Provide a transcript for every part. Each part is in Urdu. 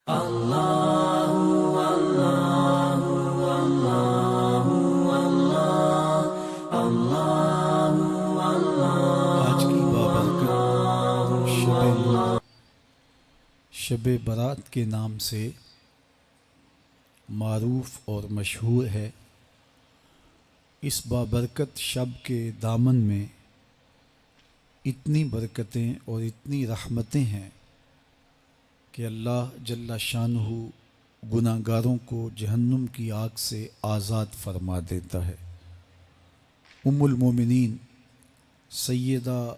آج کی بابرکت شب برات کے نام سے معروف اور مشہور ہے۔ اس بابرکت شب کے دامن میں اتنی برکتیں اور اتنی رحمتیں ہیں کہ اللہ جل شانہ گناہ گاروں کو جہنم کی آگ سے آزاد فرما دیتا ہے۔ ام المومنین سیدہ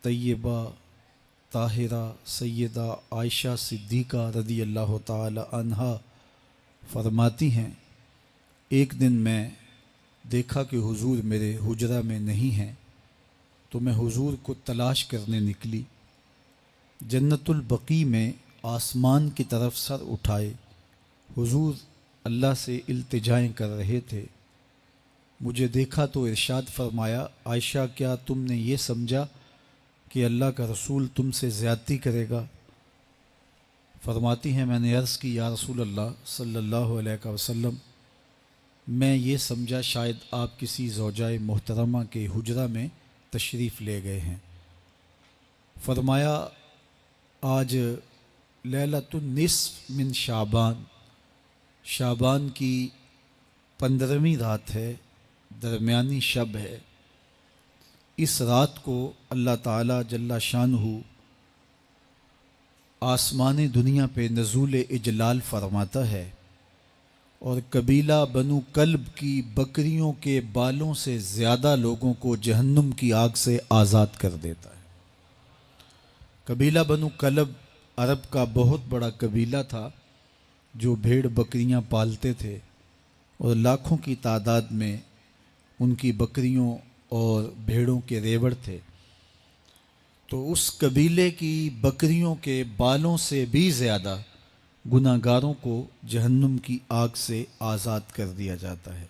طیبہ طاہرہ سیدہ عائشہ صدیقہ رضی اللہ تعالی عنہا فرماتی ہیں، ایک دن میں دیکھا کہ حضور میرے حجرہ میں نہیں ہیں، تو میں حضور کو تلاش کرنے نکلی۔ جنت البقیع میں آسمان کی طرف سر اٹھائے حضور اللہ سے التجائیں کر رہے تھے۔ مجھے دیکھا تو ارشاد فرمایا، عائشہ کیا تم نے یہ سمجھا کہ اللہ کا رسول تم سے زیادتی کرے گا؟ فرماتی ہیں میں نے عرض کی، یا رسول اللہ صلی اللہ علیہ وسلم، میں یہ سمجھا شاید آپ کسی زوجائے محترمہ کے حجرہ میں تشریف لے گئے ہیں۔ فرمایا آج لیلۃ النصف من شعبان، شعبان کی 15ویں رات ہے، درمیانی شب ہے۔ اس رات کو اللہ تعالی جل شانہ آسمان دنیا پہ نزول اجلال فرماتا ہے اور قبیلہ بنو کلب کی بکریوں کے بالوں سے زیادہ لوگوں کو جہنم کی آگ سے آزاد کر دیتا ہے۔ قبیلہ بنو کلب عرب کا بہت بڑا قبیلہ تھا جو بھیڑ بکریاں پالتے تھے اور لاکھوں کی تعداد میں ان کی بکریوں اور بھیڑوں کے ریوڑ تھے۔ تو اس قبیلے کی بکریوں کے بالوں سے بھی زیادہ گناہ گاروں کو جہنم کی آگ سے آزاد کر دیا جاتا ہے۔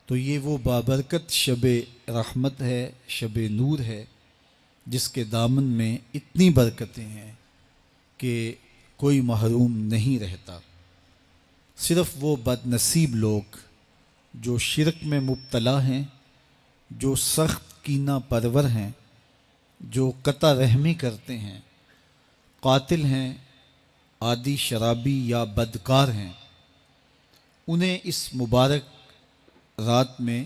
تو یہ وہ بابرکت شب رحمت ہے، شب نور ہے، جس کے دامن میں اتنی برکتیں ہیں کہ کوئی محروم نہیں رہتا۔ صرف وہ بد نصیب لوگ جو شرک میں مبتلا ہیں، جو سخت کینہ پرور ہیں، جو قطع رحمی کرتے ہیں، قاتل ہیں، عادی شرابی یا بدکار ہیں، انہیں اس مبارک رات میں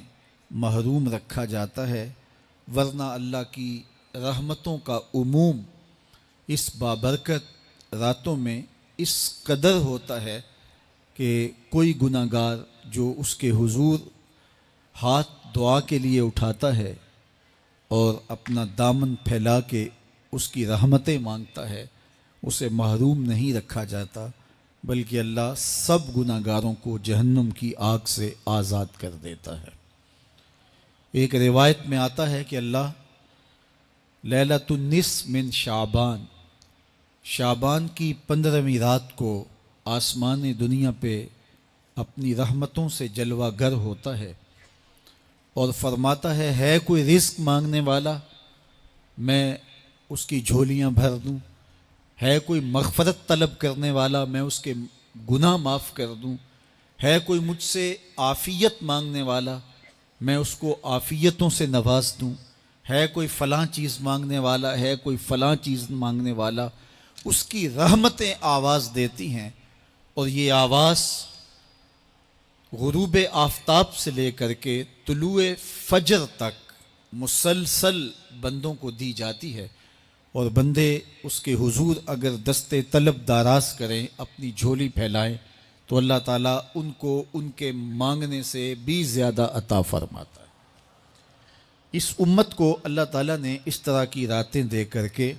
محروم رکھا جاتا ہے، ورنہ اللہ کی رحمتوں کا عموم اس بابرکت راتوں میں اس قدر ہوتا ہے کہ کوئی گناہ گار جو اس کے حضور ہاتھ دعا کے لیے اٹھاتا ہے اور اپنا دامن پھیلا کے اس کی رحمتیں مانگتا ہے، اسے محروم نہیں رکھا جاتا، بلکہ اللہ سب گناہ گاروں کو جہنم کی آگ سے آزاد کر دیتا ہے۔ ایک روایت میں آتا ہے کہ اللہ لیلۃ النصف من شعبان، شعبان کی 15ویں رات کو آسمان دنیا پہ اپنی رحمتوں سے جلوہ گر ہوتا ہے اور فرماتا ہے کوئی رزق مانگنے والا، میں اس کی جھولیاں بھر دوں، ہے کوئی مغفرت طلب کرنے والا، میں اس کے گناہ معاف کر دوں، ہے کوئی مجھ سے عافیت مانگنے والا، میں اس کو عافیتوں سے نواز دوں، ہے کوئی فلاں چیز مانگنے والا، ہے کوئی فلاں چیز مانگنے والا، اس کی رحمتیں آواز دیتی ہیں، اور یہ آواز غروب آفتاب سے لے کر کے طلوع فجر تک مسلسل بندوں کو دی جاتی ہے، اور بندے اس کے حضور اگر دست طلب دراز کریں، اپنی جھولی پھیلائیں، تو اللہ تعالیٰ ان کو ان کے مانگنے سے بھی زیادہ عطا فرماتا ہے۔ اس امت کو اللہ تعالیٰ نے اس طرح کی راتیں دے کر کے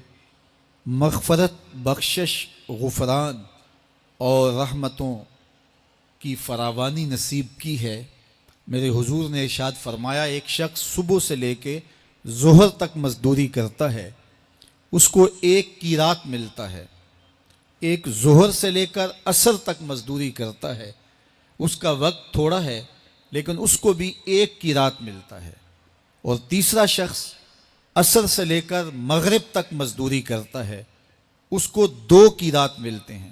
مغفرت، بخشش، غفران اور رحمتوں کی فراوانی نصیب کی ہے۔ میرے حضور نے ارشاد فرمایا، ایک شخص صبح سے لے کے ظہر تک مزدوری کرتا ہے، اس کو ایک قیراط ملتا ہے۔ ایک ظہر سے لے کر عصر تک مزدوری کرتا ہے، اس کا وقت تھوڑا ہے لیکن اس کو بھی ایک قیراط ملتا ہے۔ اور تیسرا شخص عصر سے لے کر مغرب تک مزدوری کرتا ہے، اس کو 2 قیراط ملتے ہیں۔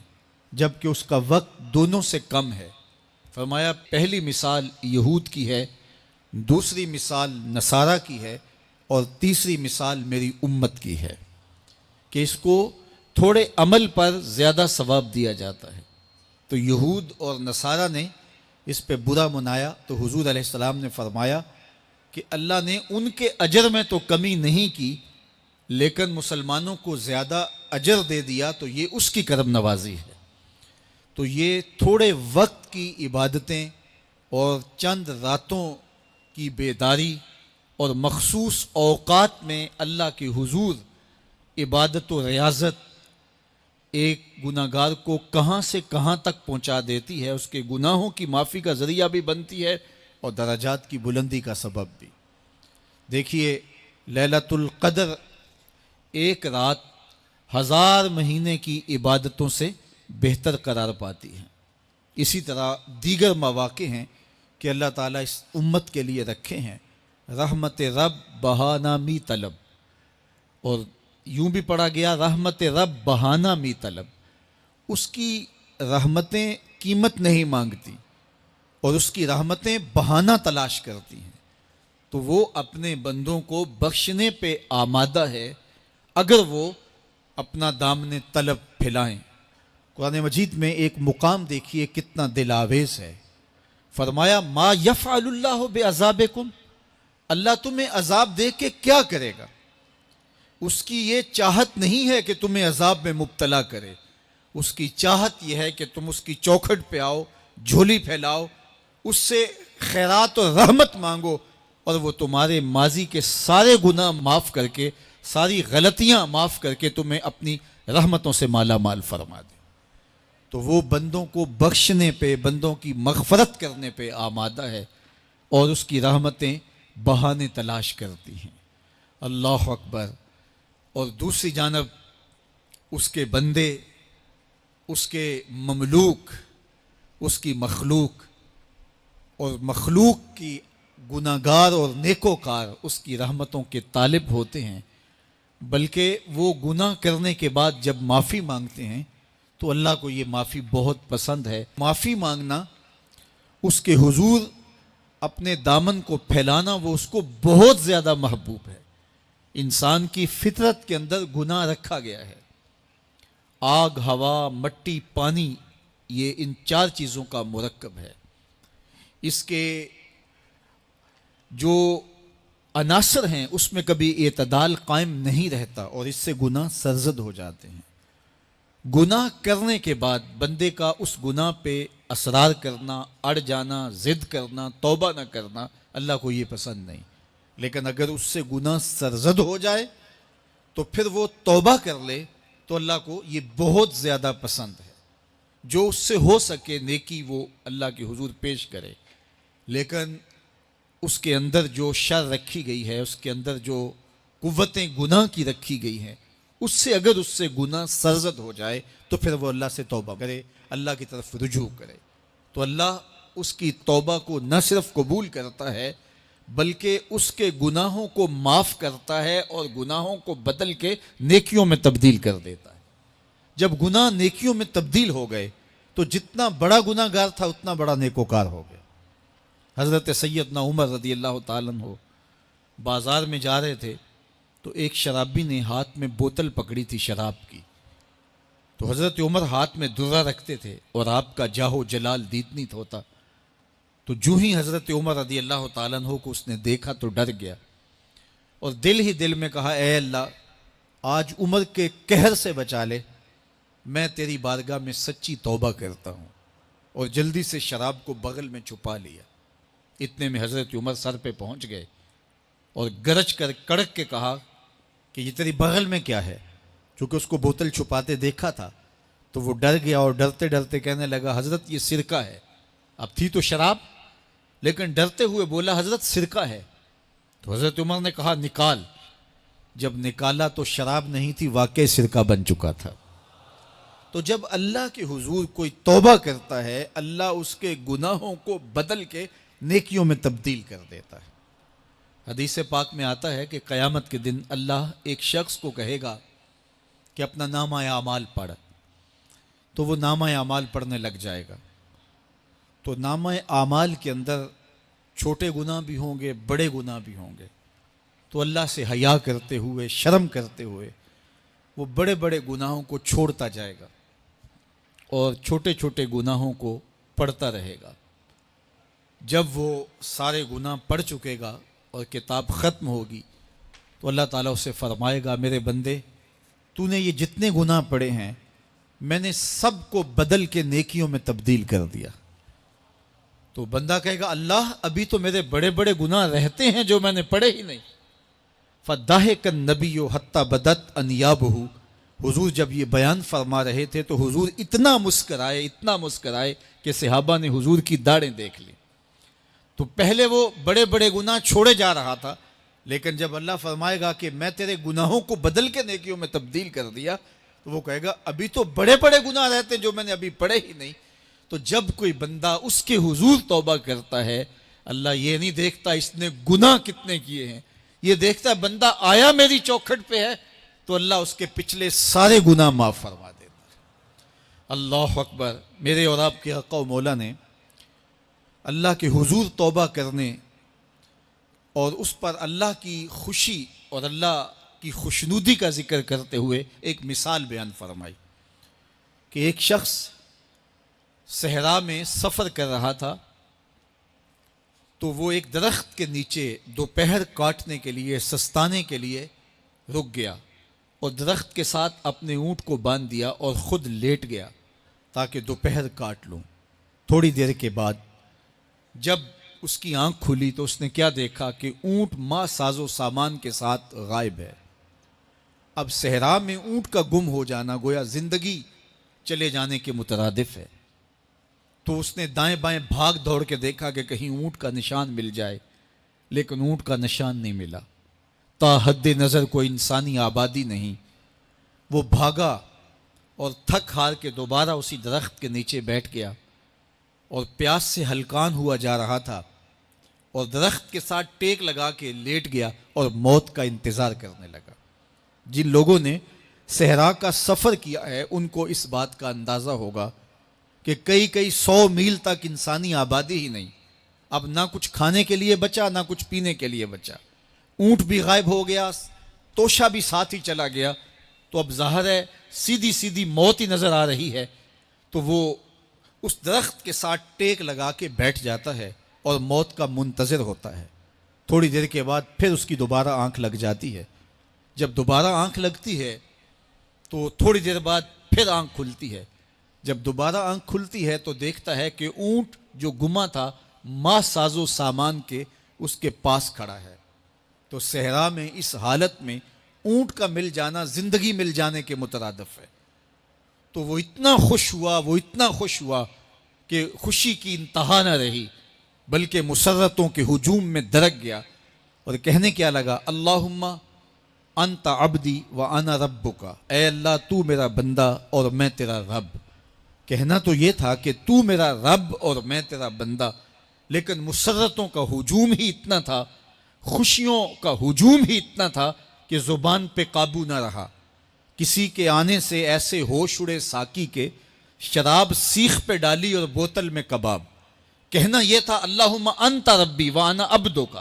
جبکہ اس کا وقت دونوں سے کم ہے۔ فرمایا پہلی مثال یہود کی ہے، دوسری مثال نصارہ کی ہے، اور تیسری مثال میری امت کی ہے کہ اس کو تھوڑے عمل پر زیادہ ثواب دیا جاتا ہے۔ تو یہود اور نصارہ نے اس پہ برا منایا تو حضور علیہ السلام نے فرمایا کہ اللہ نے ان کے اجر میں تو کمی نہیں کی، لیکن مسلمانوں کو زیادہ اجر دے دیا، تو یہ اس کی کرم نوازی ہے۔ تو یہ تھوڑے وقت کی عبادتیں اور چند راتوں کی بیداری اور مخصوص اوقات میں اللہ کے حضور عبادت و ریاضت ایک گناہ گار کو کہاں سے کہاں تک پہنچا دیتی ہے، اس کے گناہوں کی معافی کا ذریعہ بھی بنتی ہے اور درجات کی بلندی کا سبب بھی۔ دیکھیے لیلۃ القدر ایک رات 1000 مہینے کی عبادتوں سے بہتر قرار پاتی ہے۔ اسی طرح دیگر مواقع ہیں کہ اللہ تعالیٰ اس امت کے لیے رکھے ہیں، رحمت رب بہانہ می طلب، اور یوں بھی پڑھا گیا رحمت رب بہانہ می طلب۔ اس کی رحمتیں قیمت نہیں مانگتی اور اس کی رحمتیں بہانہ تلاش کرتی ہیں، تو وہ اپنے بندوں کو بخشنے پہ آمادہ ہے اگر وہ اپنا دامن طلب پھیلائیں۔ قرآن مجید میں ایک مقام دیکھیے کتنا دل آویز ہے۔ فرمایا ما یفعل اللہ بعذابکم، اللہ تمہیں عذاب دے کے کیا کرے گا؟ اس کی یہ چاہت نہیں ہے کہ تمہیں عذاب میں مبتلا کرے، اس کی چاہت یہ ہے کہ تم اس کی چوکھٹ پہ آؤ، جھولی پھیلاؤ، اس سے خیرات اور رحمت مانگو، اور وہ تمہارے ماضی کے سارے گناہ معاف کر کے، ساری غلطیاں معاف کر کے تمہیں اپنی رحمتوں سے مالا مال فرما دے۔ تو وہ بندوں کو بخشنے پہ، بندوں کی مغفرت کرنے پہ آمادہ ہے اور اس کی رحمتیں بہانے تلاش کرتی ہیں۔ اللہ اکبر۔ اور دوسری جانب اس کے بندے، اس کے مملوک، اس کی مخلوق، اور مخلوق کی گناہ گار اور نیکوکار اس کی رحمتوں کے طالب ہوتے ہیں، بلکہ وہ گناہ کرنے کے بعد جب معافی مانگتے ہیں تو اللہ کو یہ معافی بہت پسند ہے۔ معافی مانگنا، اس کے حضور اپنے دامن کو پھیلانا، وہ اس کو بہت زیادہ محبوب ہے۔ انسان کی فطرت کے اندر گناہ رکھا گیا ہے۔ آگ، ہوا، مٹی، پانی، یہ ان 4 چیزوں کا مرکب ہے۔ اس کے جو عناصر ہیں اس میں کبھی اعتدال قائم نہیں رہتا اور اس سے گناہ سرزد ہو جاتے ہیں۔ گناہ کرنے کے بعد بندے کا اس گناہ پہ اصرار کرنا، اڑ جانا، ضد کرنا، توبہ نہ کرنا، اللہ کو یہ پسند نہیں۔ لیکن اگر اس سے گناہ سرزد ہو جائے تو پھر وہ توبہ کر لے تو اللہ کو یہ بہت زیادہ پسند ہے۔ جو اس سے ہو سکے نیکی وہ اللہ کے حضور پیش کرے، لیکن اس کے اندر جو شر رکھی گئی ہے، اس کے اندر جو قوتیں گناہ کی رکھی گئی ہیں، اس سے اگر اس سے گناہ سرزد ہو جائے تو پھر وہ اللہ سے توبہ کرے، اللہ کی طرف رجوع کرے، تو اللہ اس کی توبہ کو نہ صرف قبول کرتا ہے بلکہ اس کے گناہوں کو معاف کرتا ہے اور گناہوں کو بدل کے نیکیوں میں تبدیل کر دیتا ہے۔ جب گناہ نیکیوں میں تبدیل ہو گئے تو جتنا بڑا گناہ گار تھا اتنا بڑا نیکوکار ہو گیا۔ حضرت سیدنا عمر رضی اللہ تعالیٰ عنہ بازار میں جا رہے تھے تو ایک شرابی نے ہاتھ میں بوتل پکڑی تھی شراب کی، تو حضرت عمر ہاتھ میں درہ رکھتے تھے اور آپ کا جاہ و جلال دیدنیت ہوتا، تو جو ہی حضرت عمر رضی اللہ تعالیٰ عنہ کو اس نے دیکھا تو ڈر گیا اور دل ہی دل میں کہا اے اللہ آج عمر کے قہر سے بچا لے، میں تیری بارگاہ میں سچی توبہ کرتا ہوں، اور جلدی سے شراب کو بغل میں چھپا لیا۔ اتنے میں حضرت عمر سر پہ پہنچ گئے اور گرج کر کڑک کے کہا کہ یہ تیری بغل میں کیا ہے؟ چونکہ اس کو بوتل چھپاتے دیکھا تھا تو وہ ڈر گیا اور ڈرتے ڈرتے کہنے لگا حضرت یہ سرکہ ہے۔ اب تھی تو شراب، لیکن ڈرتے ہوئے بولا حضرت سرکہ ہے۔ تو حضرت عمر نے کہا نکال۔ جب نکالا تو شراب نہیں تھی، واقعی سرکہ بن چکا تھا۔ تو جب اللہ کے حضور کوئی توبہ کرتا ہے اللہ اس کے گناہوں کو بدل کے نیکیوں میں تبدیل کر دیتا ہے۔ حدیث پاک میں آتا ہے کہ قیامت کے دن اللہ ایک شخص کو کہے گا کہ اپنا نامہ اعمال پڑھ۔ تو وہ نامہ اعمال پڑھنے لگ جائے گا. تو نامہ اعمال کے اندر چھوٹے گناہ بھی ہوں گے، بڑے گناہ بھی ہوں گے. تو اللہ سے حیا کرتے ہوئے، شرم کرتے ہوئے وہ بڑے بڑے گناہوں کو چھوڑتا جائے گا اور چھوٹے چھوٹے گناہوں کو پڑھتا رہے گا. جب وہ سارے گناہ پڑھ چکے گا اور کتاب ختم ہوگی تو اللہ تعالیٰ اسے فرمائے گا، میرے بندے تو نے یہ جتنے گناہ پڑھے ہیں میں نے سب کو بدل کے نیکیوں میں تبدیل کر دیا. تو بندہ کہے گا، اللہ ابھی تو میرے بڑے بڑے گناہ رہتے ہیں جو میں نے پڑھے ہی نہیں. فَضَحِكَ النَّبِيُّ حَتَّى بَدَتْ أَنْيَابُهُ. حضور جب یہ بیان فرما رہے تھے تو حضور اتنا مسکرائے کہ صحابہ نے حضور کی داڑھیں دیکھ لی. تو پہلے وہ بڑے بڑے گناہ چھوڑے جا رہا تھا، لیکن جب اللہ فرمائے گا کہ میں تیرے گناہوں کو بدل کے نیکیوں میں تبدیل کر دیا تو وہ کہے گا ابھی تو بڑے بڑے گناہ رہتے جو میں نے ابھی پڑھے ہی نہیں. تو جب کوئی بندہ اس کے حضور توبہ کرتا ہے، اللہ یہ نہیں دیکھتا اس نے گناہ کتنے کیے ہیں، یہ دیکھتا ہے بندہ آیا میری چوکھٹ پہ ہے تو اللہ اس کے پچھلے سارے گناہ معاف فرما دیتا ہے. اللہ اکبر. میرے اور آپ کے آقا و مولا نے اللہ کے حضور توبہ کرنے اور اس پر اللہ کی خوشی اور اللہ کی خوشنودی کا ذکر کرتے ہوئے ایک مثال بیان فرمائی کہ ایک شخص صحرا میں سفر کر رہا تھا تو وہ ایک درخت کے نیچے دوپہر کاٹنے کے لیے، سستانے کے لیے رک گیا اور درخت کے ساتھ اپنے اونٹ کو باندھ دیا اور خود لیٹ گیا تاکہ دوپہر کاٹ لوں. تھوڑی دیر کے بعد جب اس کی آنکھ کھلی تو اس نے کیا دیکھا کہ اونٹ ماں ساز و سامان کے ساتھ غائب ہے. اب صحرا میں اونٹ کا گم ہو جانا گویا زندگی چلے جانے کے مترادف ہے. تو اس نے دائیں بائیں بھاگ دوڑ کے دیکھا کہ کہیں اونٹ کا نشان مل جائے، لیکن اونٹ کا نشان نہیں ملا. تا حد نظر کوئی انسانی آبادی نہیں. وہ بھاگا اور تھک ہار کے دوبارہ اسی درخت کے نیچے بیٹھ گیا اور پیاس سے ہلکان ہوا جا رہا تھا اور درخت کے ساتھ ٹیک لگا کے لیٹ گیا اور موت کا انتظار کرنے لگا. جن لوگوں نے صحرا کا سفر کیا ہے ان کو اس بات کا اندازہ ہوگا کہ کئی 100 میل تک انسانی آبادی ہی نہیں. اب نہ کچھ کھانے کے لیے بچا، نہ کچھ پینے کے لیے بچا. اونٹ بھی غائب ہو گیا، توشہ بھی ساتھ ہی چلا گیا. تو اب ظاہر ہے سیدھی موت ہی نظر آ رہی ہے. تو وہ اس درخت کے ساتھ ٹیک لگا کے بیٹھ جاتا ہے اور موت کا منتظر ہوتا ہے. تھوڑی دیر کے بعد پھر اس کی دوبارہ آنکھ لگ جاتی ہے. جب دوبارہ آنکھ لگتی ہے تو تھوڑی دیر بعد پھر آنکھ کھلتی ہے. جب دوبارہ آنکھ کھلتی ہے تو دیکھتا ہے کہ اونٹ جو گما تھا ماں ساز و سامان کے اس کے پاس کھڑا ہے. تو صحرا میں اس حالت میں اونٹ کا مل جانا زندگی مل جانے کے مترادف ہے. تو وہ اتنا خوش ہوا کہ خوشی کی انتہا نہ رہی، بلکہ مسرتوں کے ہجوم میں درک گیا اور کہنے کیا لگا، اللہم انت عبدی و انا ربک. اے اللہ تو میرا بندہ اور میں تیرا رب. کہنا تو یہ تھا کہ تو میرا رب اور میں تیرا بندہ، لیکن مسرتوں کا ہجوم ہی اتنا تھا، خوشیوں کا ہجوم ہی اتنا تھا کہ زبان پہ قابو نہ رہا. کسی کے آنے سے ایسے ہوش اڑے ساقی کے، شراب سیخ پہ ڈالی اور بوتل میں کباب. کہنا یہ تھا اللہم انت ربی وانا عبدک،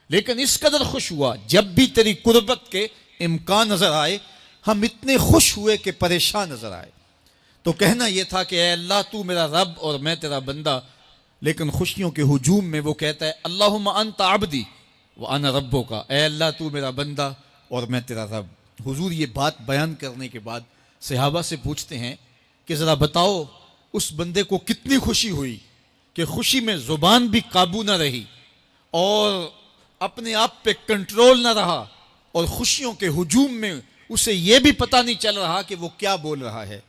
لیکن اس قدر خوش ہوا جب بھی تیری قربت کے امکان نظر آئے ہم اتنے خوش ہوئے کہ پریشان نظر آئے. تو کہنا یہ تھا کہ اے اللہ تو میرا رب اور میں تیرا بندہ، لیکن خوشیوں کے ہجوم میں وہ کہتا ہے اللہم انت عبدی وانا ربک. اے اللہ تو میرا بندہ اور میں تیرا رب. حضور یہ بات بیان کرنے کے بعد صحابہ سے پوچھتے ہیں کہ ذرا بتاؤ اس بندے کو کتنی خوشی ہوئی کہ خوشی میں زبان بھی قابو نہ رہی اور اپنے آپ پہ کنٹرول نہ رہا، اور خوشیوں کے ہجوم میں اسے یہ بھی پتہ نہیں چل رہا کہ وہ کیا بول رہا ہے.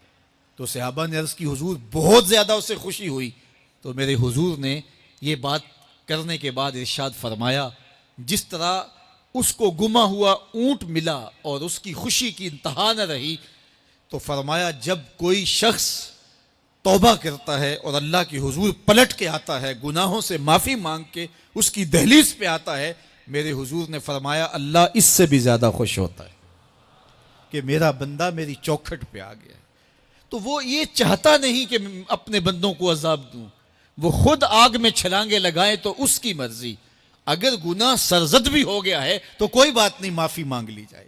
تو صحابہ نے عرض کی حضور بہت زیادہ اسے خوشی ہوئی. تو میرے حضور نے یہ بات کرنے کے بعد ارشاد فرمایا، جس طرح اس کو گما ہوا اونٹ ملا اور اس کی خوشی کی انتہا نہ رہی، تو فرمایا جب کوئی شخص توبہ کرتا ہے اور اللہ کی حضور پلٹ کے آتا ہے، گناہوں سے معافی مانگ کے اس کی دہلیز پہ آتا ہے، میرے حضور نے فرمایا اللہ اس سے بھی زیادہ خوش ہوتا ہے کہ میرا بندہ میری چوکھٹ پہ آ گیا ہے. تو وہ یہ چاہتا نہیں کہ اپنے بندوں کو عذاب دوں، وہ خود آگ میں چھلانگے لگائے تو اس کی مرضی، اگر گناہ سرزد بھی ہو گیا ہے تو کوئی بات نہیں، معافی مانگ لی جائے۔